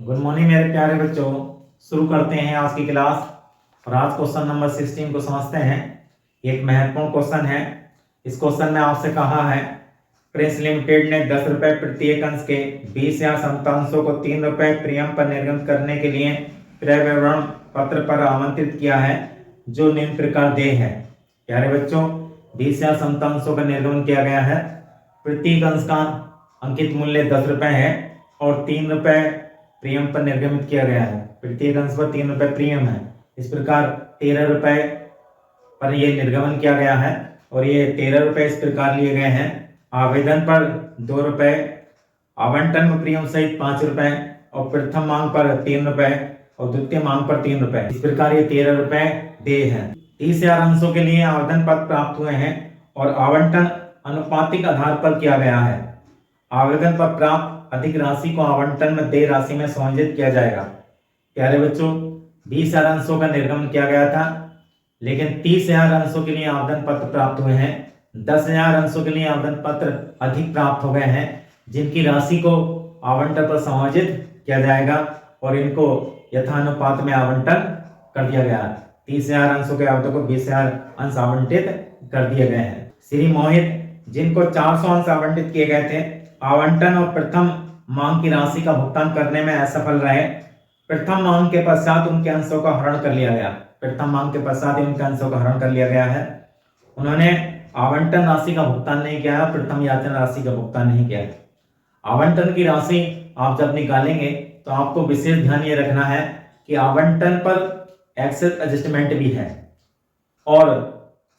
Good morning मेरे प्यारे बच्चों। शुरू करते हैं आज की क्लास और आज क्वेश्चन नंबर 16 को समझते हैं। एक महत्वपूर्ण क्वेश्चन है। इस क्वेश्चन में आपसे कहा है प्रेस लिमिटेड ने 10 रुपए प्रति एक अंश के 20 या समतांशों को 3 रुपए प्रीमियम पर निर्गत करने के लिए क्रय विवरण पत्र पर आमंत्रित किया है, जो निम्न प्रकार देय है। प्यारे बच्चों, 20 या समतांशों का निर्गमन किया गया है। प्रति अंश का अंकित मूल्य 10 रुपए है और 3 रुपए प्रीमियम पर निर्गमित किया गया है। प्रत्येक अंश पर 3 रुपए प्रीमियम है। इस प्रकार 13 रुपए पर यह निर्गमन किया गया है और ये 13 रुपए इस प्रकार लिए गए हैं। आवेदन पर 2 रुपए, आवंटन में प्रीमियम सहित 5 रुपए और प्रथम मांग पर 3 रुपए और द्वितीय मांग पर 3 रुपए। इस प्रकार ये 13 रुपए देय है। 30,000 अंशों के लिए आवेदन पत्र प्राप्त हुए हैं और आवंटन अनुपातिक आधार पर किया गया है। आवेदन पर प्राप्त अधिक राशि को आवंटन में देय राशि में समायोजित किया जाएगा। प्यारे बच्चों, 20,000 अंशों का निर्गमन किया गया था, लेकिन 30,000 अंशों के लिए आवेदन पत्र प्राप्त हुए हैं। 10,000 अंशों के लिए आवेदन पत्र अधिक प्राप्त हो गए हैं, जिनकी राशि को आवंटन पर समायोजित किया जाएगा और इनको यथानुपात में आवंटन कर दिया गया है। 30,000 अंशों के आवेदकों को 20,000 अंश आवंटित कर दिए गए हैं। श्री मोहित, जिनको 400 अंश आवंटित किए गए थे, आवंटन और प्रथम मांग की राशि का भुगतान करने में असफल रहे। प्रथम मांग के पश्चात उनके अंशों का हरण कर लिया गया। प्रथम मांग के पश्चात उनके अंशों का हरण कर लिया गया है। उन्होंने आवंटन राशि का भुगतान नहीं किया है, प्रथम याचना राशि का भुगतान नहीं किया है। आवंटन की राशि आप जब निकालेंगे तो आपको विशेष ध्यान ये रखना है कि आवंटन पर एक्सेस एडजस्टमेंट भी है और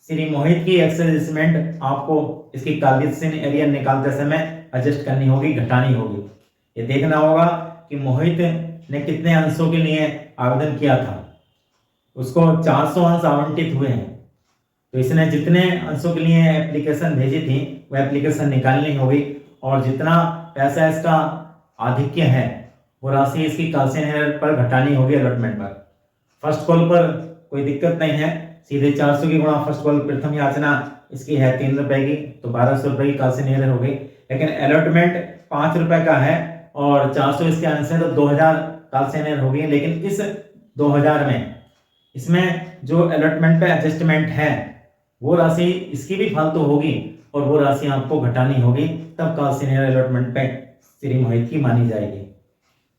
श्री मोहित की एक्सेस एडजस्टमेंट आपको इसकी काल्पनिक एरिया निकालते समय एडजस्ट करनी होगी, घटानी होगी। ये देखना होगा कि मोहित ने कितने अंशों के लिए आवेदन किया था। उसको 400 अंश आवंटित हुए हैं, तो इसने जितने अंशों के लिए एप्लीकेशन भेजी थी वह एप्लीकेशन निकालनी होगी और जितना पैसा इसका आधिक्य है वो राशि इसकी काल्पनिक पर घटानी होगी अलॉटमेंट पर। फर्स्ट कॉल पर कोई दिक्कत नहीं है, सीधे 400 की गुणा फर्स्ट कॉल प्रथम याचना इसकी है 3 रुपए की, तो 1200 रुपए की काल्पनिक होगी। लेकिन अलॉटमेंट 5 रुपए का है और 400 इसके अंश है, तो 2000 काल्पनिक होगी। लेकिन इस 2000 में इसमें जो अलॉटमेंट पे एडजस्टमेंट है वो राशि इसकी भी फालतू होगी और वो राशि आपको घटानी होगी, तब काल्पनिक अलॉटमेंट पे श्री मोहित की मानी जाएगी।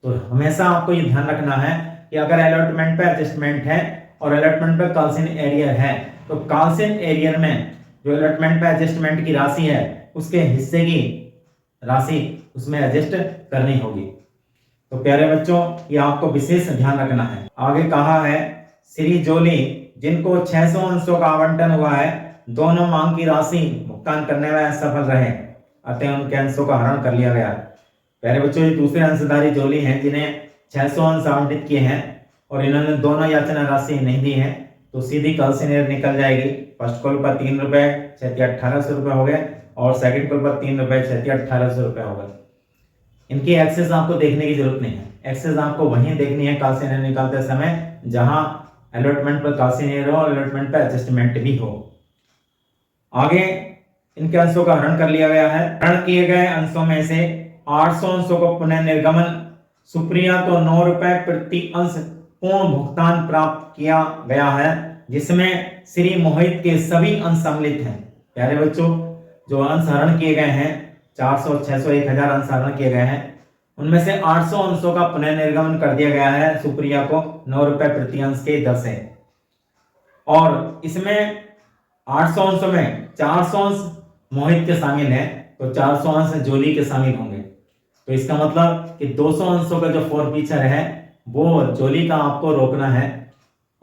तो हमेशा आपको ये ध्यान रखना है कि अगर अलॉटमेंट पे एडजस्टमेंट है और अलॉटमेंट पे काल्पनिक एरियर है, तो काल्पनिक एरियर में जो अलॉटमेंट पे एडजस्टमेंट की राशि है उसके हिस्से की राशि उसमें एडजस्ट करनी होगी। तो प्यारे बच्चों, ये आपको विशेष ध्यान रखना है। आगे कहा है श्री जोली, जिनको 600 अंशों का आवंटन हुआ है, दोनों मांग की राशि भुगतान करने में असफल रहे, अतः उनके अंशों का हरण कर लिया गया। प्यारे बच्चों, ये दूसरे अंशधारी जोली हैं जिन्हें 600 अंश आवंटित किए हैं और इन्होंने दोनों याचना राशि नहीं दी है, तो सीधी काल्पनिक निकल जाएगी। फर्स्ट कॉल पर 3 रुपए 1800 रुपए हो गए और सेकंड कॉल पर 3 रुपए 1800 रुपए हो गए। इनकी एक्सेस आपको देखने की जरूरत नहीं है। एक्सेस आपको वहीं देखनी है काल्पनिक निकालते समय जहां अलॉटमेंट पर काल्पनिक हो और अलॉटमेंट पर एडजस्टमेंट भी हो। आगे इनके अंशों का हरण कर लिया गया है। हरण किए गए अंशों में से 800 अंशों को पुनः निर्गमन सुप्रिया को 9 रुपए प्रति अंश पूर्ण भुगतान प्राप्त किया गया है, जिसमें श्री मोहित के सभी अंश सम्मिलित हैं। प्यारे बच्चों, जो अंश हरण किए गए हैं 400, 600, 1000 अंश हरण किए गए हैं, उनमें से 800 अंशों का पुनः निर्गमन कर दिया गया है सुप्रिया को 9 रुपए प्रति अंश के दर से। और इसमें 800 अंशों में 400 अंश मोहित के शामिल हैं, तो 400 अंश जोली के शामिल होंगे। तो इसका मतलब कि 200 अंशों का जो फोरफीचर है वो जोली का आपको रोकना है।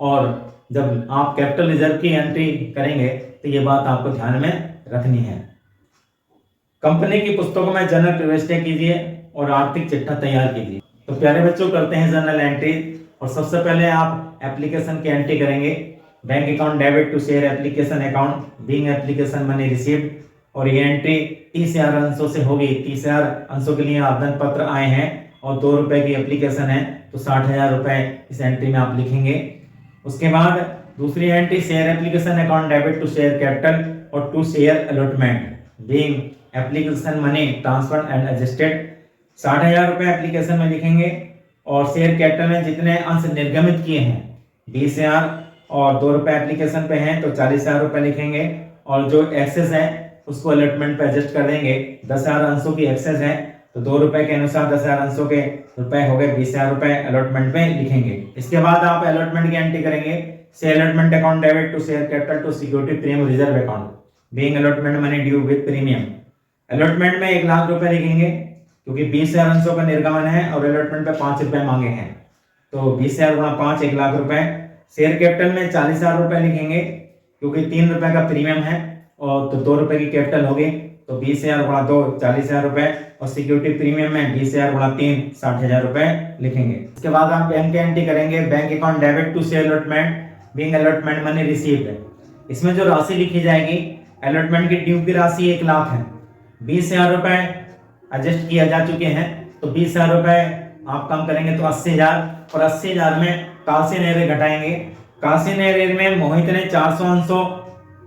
और जब आप कैपिटल रिजर्व की एंट्री करेंगे तो ये बात आपको ध्यान में रखनी है। कंपनी की पुस्तकों में जनरल प्रविष्टियां कीजिए और आर्थिक चिट्ठा तैयार कीजिए। तो प्यारे बच्चों, करते हैं जनरल एंट्री। और सबसे पहले आप एप्लीकेशन की एंट्री करेंगे। Bank account debit to share application account being application money received, और ये एंट्री 30,000 अंशों से होगी। 30,000 अंशों के लिए आवेदन पत्र आए हैं और 2 रुपए की एप्लीकेशन है, तो 60,000 रुपए इस एंट्री में आप लिखेंगे। उसके बाद दूसरी entry share application account debit to share capital और to share allotment being application money transfer and adjusted, 60,000 रुपए एप्लीकेशन में लिखेंगे और शेयर कैपिटल में जितने अंश निर्गमित किए हैं 20,000 और 2 रुपए एप्लीकेशन पे हैं तो 40,000 रुपए लिखेंगे, और जो एक्सेस है उसको अलॉटमेंट पे एडजस्ट कर देंगे। 10,000 अंशों की एक्सेस है तो 2 रुपए के अनुसार 10,000 अंशों के रुपए हो गए 20,000 रुपए अलॉटमेंट में लिखेंगे। इसके बाद आप अलॉटमेंट की एंट्री करेंगे। Share allotment account debit to share capital to security premium reserve account being allotment money due with premium. Allotment में 1 लाख रुपए लिखेंगे क्योंकि 20,000 अंशों का निर्गमन है और अलॉटमेंट पे 5 रुपए मांगे हैं, तो 20,000 गुणा 5 1 लाख रुपए। शेयर कैपिटल में 40,000 रुपए लिखेंगे क्योंकि 3 रुपए का प्रीमियम है और तो 2 रुपए की कैपिटल होगी, तो 20,000 गुणा 2 40,000 रुपए, और सिक्योरिटी प्रीमियम में 20,000 गुणा 3 60,000 रुपए लिखेंगे। इसके बाद आप बैंक की एंट्री करेंगे। Bank account debit to share allotment being allotment money received. इसमें जो राशि लिखी जाएगी अलॉटमेंट की ड्यू की राशि 1 लाख है, 20,000 रुपए एडजस्ट किया जा चुके हैं, तो 20,000 रुपए आप कम करेंगे तो 80,000, और 80,000 में कालसी नेरे घटाएंगे। कालसी नेरे में मोहित ने 400 अंशों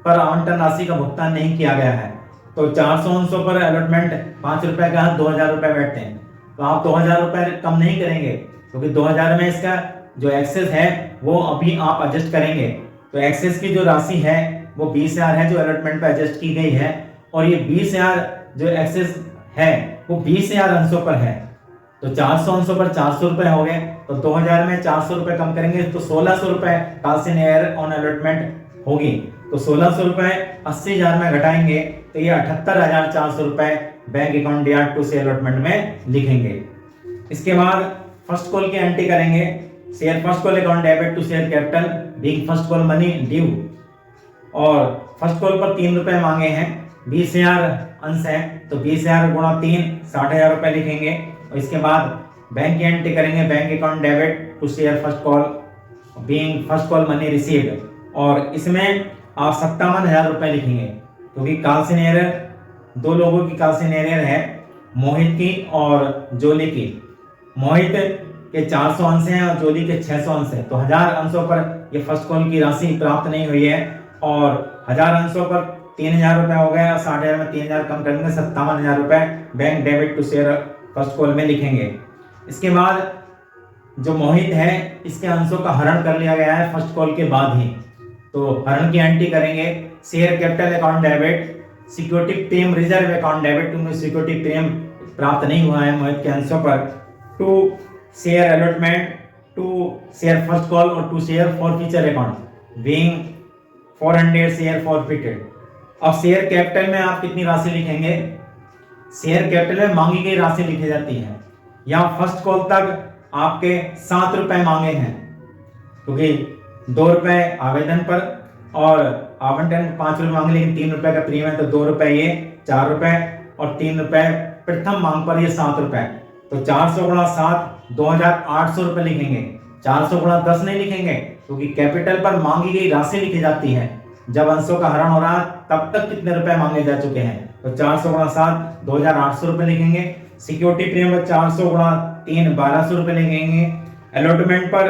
पर आवंटन राशि का भुगतान नहीं किया गया है, तो 400 अंशों पर अलॉटमेंट 5 रुपए का 2,000 रुपए बैठते हैं, तो आप 2,000 रुपए कम नहीं करेंगे क्योंकि 2,000 में इसका जो एक्सेस है वो अभी आप एडजस्ट करेंगे। तो एक्सेस की जो राशि है वो 20,000 है जो अलॉटमेंट पे एडजस्ट की गई है, और ये 20,000 जो एक्सेस है वो 20,000 अंशों पर है, तो 400 अंशों पर 400 रुपए हो गए, तो 2,000 में 400 रुपए कम करेंगे तो 1,600 रुपए कालसी नेयर ऑन अलॉटमेंट होगी, तो 1,600 रुपए 80,000 में घटाएंगे तो ये 78,400 रुपए bank account debit to share allotment में लिखेंगे। इसके बाद फर्स्ट कॉल की एंट्री करेंगे। Share first call account debit to share capital being first call money due, और फर्स्ट कॉल पर 3 रुपए मांगे हैं, 20,000 अंश है तो 20,000 गुणा 3 60,000 रुपए लिखेंगे। और इसके बाद बैंक की एंट्री करेंगे। Bank account debit to share first call being first call money received, और इसमें आप 57,000 रुपए लिखेंगे क्योंकि कालसी नेयर 2 लोगों की कालसी नेयर है, मोहित की और जोली की। मोहित के 400 अंश हैं और जोली के 600 अंश हैं, तो 1000 अंशों पर ये फर्स्ट कॉल की राशि प्राप्त नहीं हुई है, और 1000 अंशों पर 3,000 रुपए हो गए, और 60,000 में 3,000 कम करेंगे 57,000 रुपए bank debit to share first call में लिखेंगे। इसके बाद जो मोहित है इसके अंशों का हरण कर लिया गया है फर्स्ट कॉल के बाद ही, तो हरण की एंट्री करेंगे। Share capital account debit security premium reserve account debit to security premium प्राप्त नहीं हुआ है मोहित के अंशों पर, to share allotment to share first call और to share forfeiture account being 400 share forfeited. अब शेयर कैपिटल में आप कितनी राशि लिखेंगे? शेयर कैपिटल में मांगी गई राशि लिखी जाती है। यहाँ फर्स्ट कॉल तक आपके 7 रुपए मांगे हैं क्योंकि 2 रुपए आवेदन पर और आवंटन 5 रुपए मांगे, लेकिन 3 रुपए का प्रीमियम है तो 2 रुपए ये 4 रुपए और 3 रुपए प्रथम मांग पर ये 7 रुपए, तो 400 गुणा 7 2,800 रुपए लिखेंगे। 400 गुणा 10 नहीं लिखेंगे क्योंकि कैपिटल पर मांगी गई राशि लिखी जाती है, जब अंशों का हरण हो रहा है तब तक कितने रुपए मांगे जा चुके हैं, तो 400 गुणा 7 2,800 रुपए लिखेंगे। सिक्योरिटी प्रीमियम पर 400 गुणा 3 1,200 रुपए लिखेंगे। अलॉटमेंट पर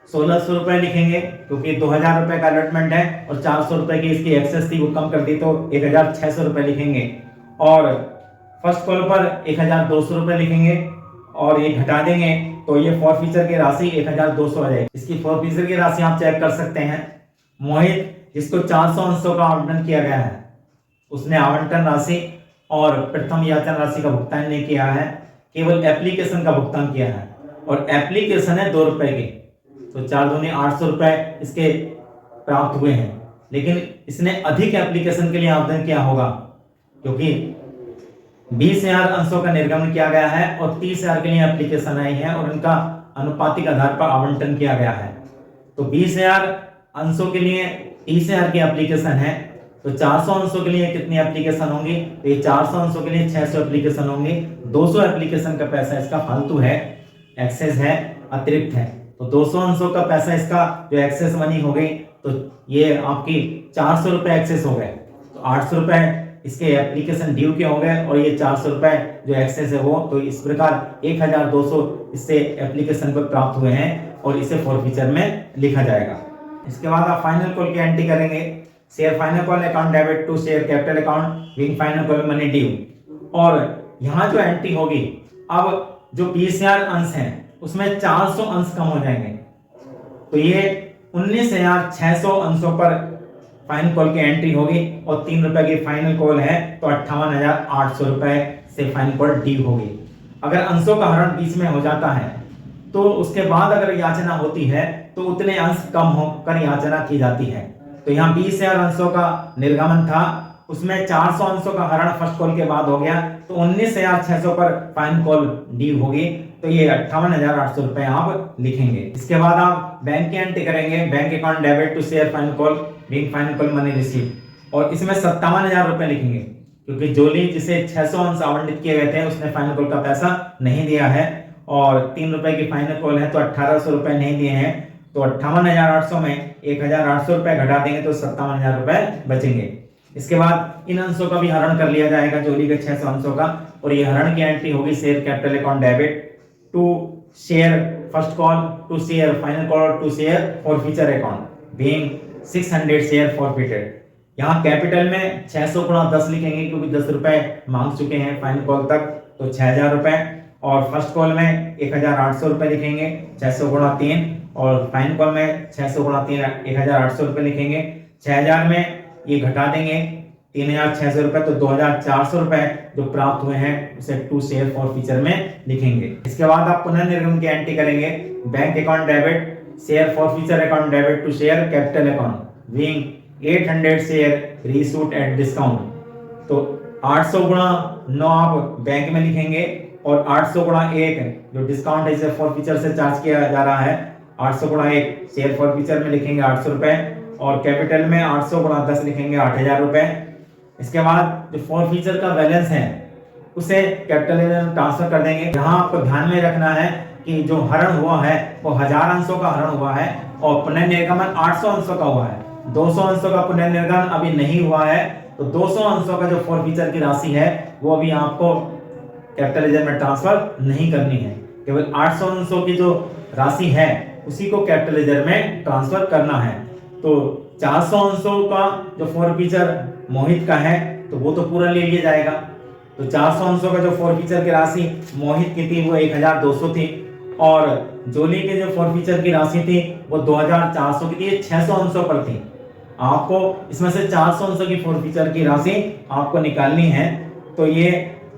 1,600 रुपए लिखेंगे क्योंकि 2,000 रुपए का अलॉटमेंट है और 400 रुपए की इसकी एक्सेस थी वो कम कर दी तो 1,600 रुपए लिखेंगे। और फर्स्ट कॉल पर 1,200 रुपए लिखेंगे और ये घटा देंगे तो ये फॉरफीचर की राशि 1,200 आ जाएगी। इसकी फॉरफीचर की राशि आप चेक कर सकते हैं। मोहित जिसको 400 अंशों का आवंटन किया गया है उसने आवंटन राशि और प्रथम याचना राशि का भुगतान नहीं किया है, केवल एप्लीकेशन का भुगतान किया है और एप्लीकेशन है 2 रुपए की, तो 4 दूनी 800 रुपए इसके प्राप्त हुए हैं। लेकिन इसने अधिक एप्लीकेशन के लिए आवेदन किया होगा क्योंकि 20,000 अंशों का निर्गमन किया गया है और 30,000 के लिए एप्लीकेशन आई है और उनका अनुपातिक आधार पर आवंटन किया गया है। तो 20,000 अंशों के लिए 30,000 की एप्लीकेशन है, तो 400 अंशों के लिए कितनी एप्लीकेशन होंगी? तो ये 400 अंशों के लिए 600 एप्लीकेशन होंगी। 200 एप्लीकेशन का पैसा इसका फालतू है, एक्सेस है, अतिरिक्त है। तो 200 अंशों का पैसा इसका जो एक्सेस मनी हो गई तो ये आपकी 400 रुपए एक्सेस हो गए, तो 800 रुपए इसके एप्लीकेशन ड्यू के हो गए और ये 400 रुपए जो एक्सेस है वो, तो इस प्रकार 1,200 इससे एप्लीकेशन पर प्राप्त हुए हैं और इसे फॉरफीचर में लिखा जाएगा। इसके बाद आप फाइनल कॉल की एंट्री करेंगे। Share final call account debit to share capital account being final call money due, और यहाँ जो एंट्री होगी अब जो 20,000 अंश हैं उसमें 400 अंश कम हो जाएंगे। तो ये 19,600 अंशों पर फाइनल कॉल की एंट्री होगी और 3 रुपए की फाइनल कॉल है तो 58,800 रुपए से फाइनल कॉल ड्यू होगी। अगर अंशों का हरण बीच में हो जाता है तो उसके बाद अगर याचना होती है तो उतने अंश कम होकर याचना की जाती है। तो यहाँ 20,000 अंशों का निर्गमन था, उसमें 400 अंशों का हरण फर्स्ट कॉल के बाद हो गया तो 19,600 पर फाइनल कॉल ड्यू होगी। तो ये 58,800 रुपए आप लिखेंगे। इसके बाद आप बैंक की एंट्री करेंगे, bank account debit to share final call being final call money receive, और इसमें 57,000 रुपए लिखेंगे क्योंकि जोली जिसे 600 अंश आवंटित किए गए थे उसने फाइनल कॉल का पैसा नहीं दिया है और 3 रुपए की फाइनल कॉल है तो 1,800 रुपए नहीं दिए हैं। तो 58,800 में 1,800 रुपए घटा देंगे तो 57,000 रुपए बचेंगे। इसके बाद इन अंशों का भी हरण कर लिया जाएगा, जोली के 600 अंशों का, और ये हरण की एंट्री होगी share capital account debit to share first call to share final call to share forfeiture account being 600 share forfeited. यहाँ कैपिटल में 600 गुणा 10 लिखेंगे क्योंकि 10 रुपए मांग चुके हैं फाइनल कॉल तक, तो 6,000 रुपए, और फर्स्ट कॉल में 1,800 रुपए लिखेंगे 600 गुणा 3, और फाइनल कॉल में 600 गुणा 3 1,800 रुपए लिखेंगे। 6,000 में ये घटा देंगे 3,600 रुपए तो 2,400 रुपए जो प्राप्त हुए हैं उसे टू शेयर फॉरफीचर में लिखेंगे। इसके बाद आप पुनर्निर्गमन की एंट्री करेंगे, bank account debit share forfeiture account debit to share capital account being 800 share reissued at discount. तो 800 गुणा 9 आप बैंक में लिखेंगे और 800 गुणा 1 जो डिस्काउंट है इसे फॉरफीचर से चार्ज किया जा रहा है, 800 गुणा 1 शेयर फॉरफीचर में लिखेंगे 800 रुपए, और कैपिटल में 800 गुणा 10 लिखेंगे 8,000 रुपए। इसके बाद जो फॉरफीचर का बैलेंस है उसे कैपिटल में ट्रांसफर कर देंगे। यहाँ आपको ध्यान में रखना है कि जो हरण हुआ है वो 1000 अंशों का हरण हुआ है और पुनर्निर्गमन 800 अंशों का हुआ है। 200 अंशों का पुनर्निर्गमन अभी नहीं हुआ है, तो 200 अंशों का जो फॉरफीचर की राशि है वो अभी आपको कैपिटल लेजर में ट्रांसफर नहीं करनी है। केवल 800 अंशों की जो राशि है उसी को कैपिटल लेजर में ट्रांसफर करना है। तो 400 अंशों का जो फॉरफीचर मोहित का है तो वो तो पूरा ले लिया जाएगा। तो 400 अंशों का जो फॉरफीचर की राशि मोहित की थी वो 1,200 थी, और जोली के जो फॉरफीचर की राशि थी वो 2,400 की थी, 600 अंशों पर थी। आपको इसमें से 400 अंशों की फॉरफीचर की राशि आपको निकालनी है। तो ये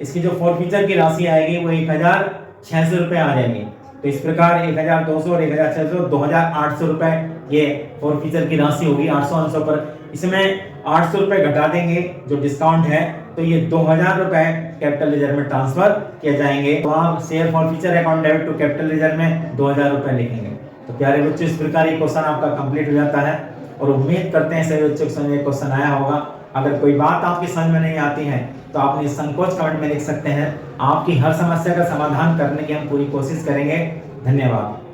इसकी जो फॉरफीचर की राशि आएगी वो 1,600 रुपए आ जाएगी। तो इस प्रकार 1,200 और 1,600 2,800 रुपए ये फॉरफीचर की राशि होगी 800 अंशों पर। इसमें 800 रुपए घटा देंगे जो डिस्काउंट है तो ये 2,000 रुपए कैपिटल लेजर में ट्रांसफर किए जाएंगे। तो आप share forfeiture account debit to capital ledger में 2,000 रुपए लिखेंगे। तो प्यारे बच्चों, इस प्रकार ये क्वेश्चन आपका कंप्लीट हो जाता है और उम्मीद करते हैं सभी बच्चों को समझ में क्वेश्चन आया होगा। अगर कोई बात आपकी समझ में नहीं आती है तो आप निसंकोच कमेंट में लिख सकते हैं। आपकी हर समस्या का समाधान करने की हम पूरी कोशिश करेंगे। धन्यवाद।